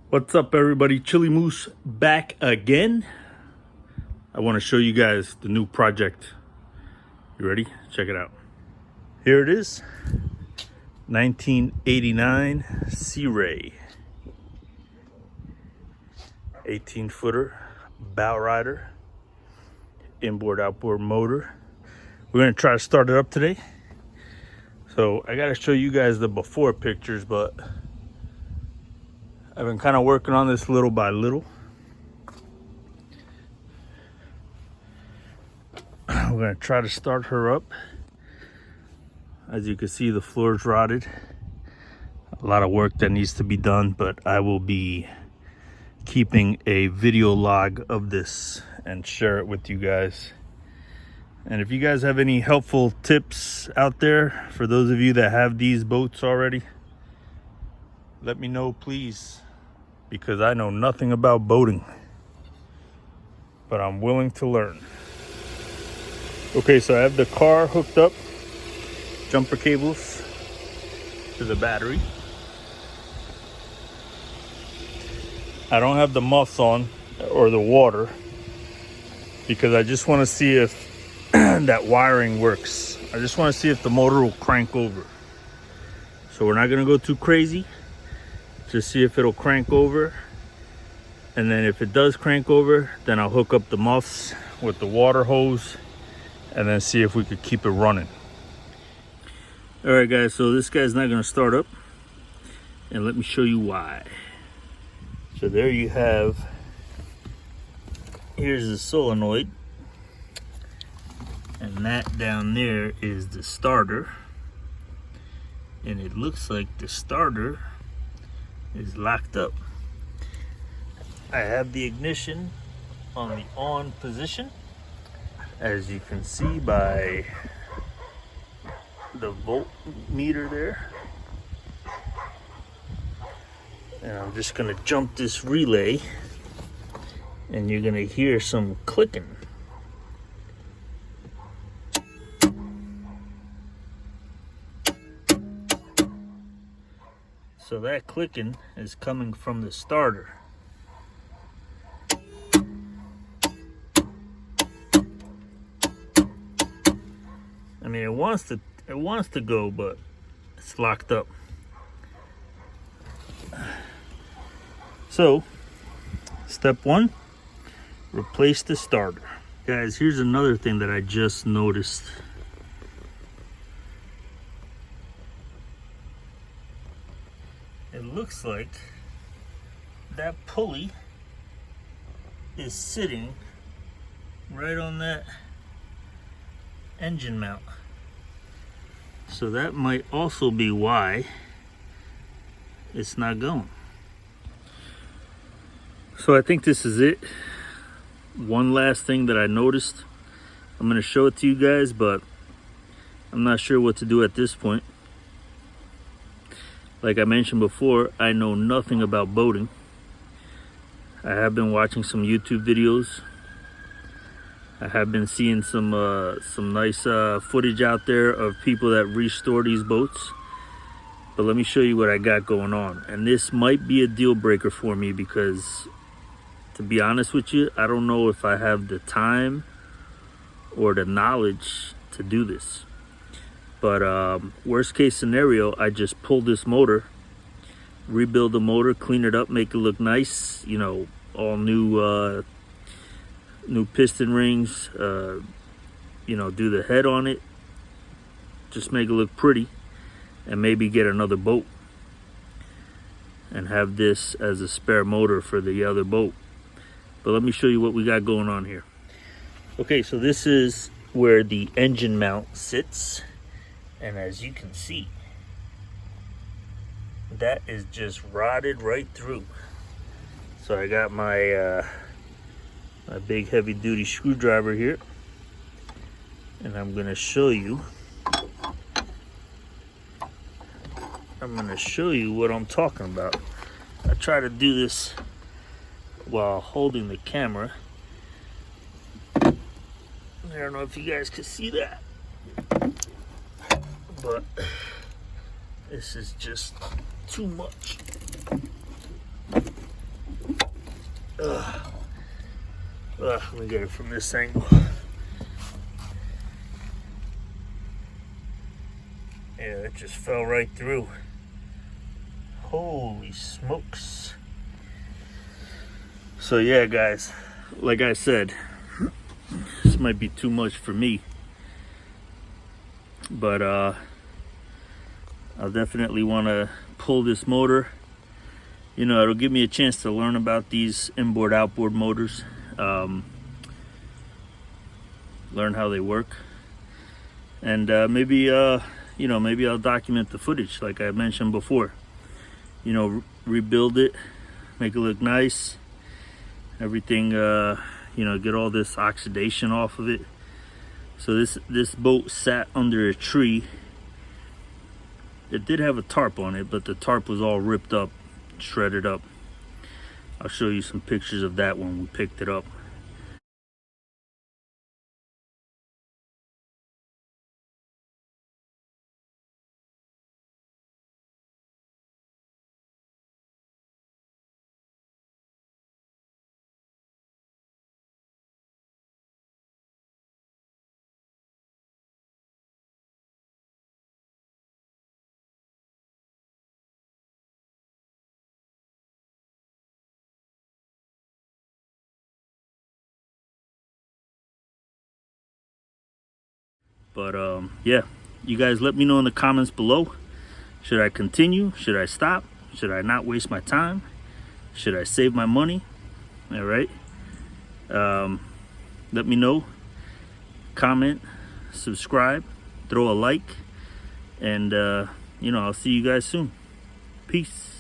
What's up, everybody? Chili Moose back again. I want to show you guys the new project. You ready? Check it out. Here it is. 1989 Sea Ray. 18-footer bow rider. Inboard outboard motor. We're going to try to start it up today. So I got to show you guys the before pictures, but I've been kind of working on this little by little. We're going to try to start her up. As you can see, the floor's rotted. A lot of work that needs to be done, but I will be keeping a video log of this and share it with you guys. And if you guys have any helpful tips out there for those of you that have these boats already, let me know, please, because I know nothing about boating, but I'm willing to learn. Okay, so I have the car hooked up, jumper cables to the battery. I don't have the muffs on or the water because I just want to see if that wiring works. I just want to see if the motor will crank over. So we're not going to go too crazy. Just see if it'll crank over. And then if it does crank over, then I'll hook up the muffs with the water hose and then see if we could keep it running. All right, guys, so this guy's not going to start up. And let me show you why. So there you have, here's the solenoid. And that down there is the starter. And it looks like the starter is locked up. I have the ignition on the on position, as you can see by the voltmeter there. And I'm just gonna jump this relay and you're gonna hear some clicking. So that clicking is coming from the starter. I mean, it wants to go, but it's locked up. So, step one, replace the starter. Guys, here's another thing that I just noticed. It looks like that pulley is sitting right on that engine mount. So that might also be why it's not going. So I think this is it. One last thing that I noticed. I'm going to show it to you guys, but I'm not sure what to do at this point. Like I mentioned before, I know nothing about boating. I have been watching some YouTube videos. I have been seeing some nice footage out there of people that restore these boats. But let me show you what I got going on. And this might be a deal breaker for me because, to be honest with you, I don't know if I have the time or the knowledge to do this. But worst case scenario, I just pull this motor, rebuild the motor, clean it up, make it look nice, you know, all new piston rings, you know, do the head on it, just make it look pretty, and maybe get another boat and have this as a spare motor for the other boat. But let me show you what we got going on here. Okay, so this is where the engine mount sits. And as you can see, that is just rotted right through. So I got my my big heavy duty screwdriver here, and I'm gonna show you. What I'm talking about. I try to do this while holding the camera. I don't know if you guys can see that, but this is just too much. Let me get it from this angle. Yeah, it just fell right through. Holy smokes. So yeah, guys, like I said, this might be too much for me, but I'll definitely want to pull this motor. You know, it'll give me a chance to learn about these inboard outboard motors, learn how they work, and maybe you know, maybe I'll document the footage like I mentioned before. You know, rebuild it, make it look nice, everything, you know, get all this oxidation off of it. So this boat sat under a tree. It did have a tarp on it, but the tarp was all ripped up, shredded up. I'll show you some pictures of that when we picked it up. But yeah, you guys let me know in the comments below. Should I continue? Should I stop? Should I not waste my time? Should I save my money? All right. Let me know. Comment, subscribe, throw a like, and you know, I'll see you guys soon. Peace.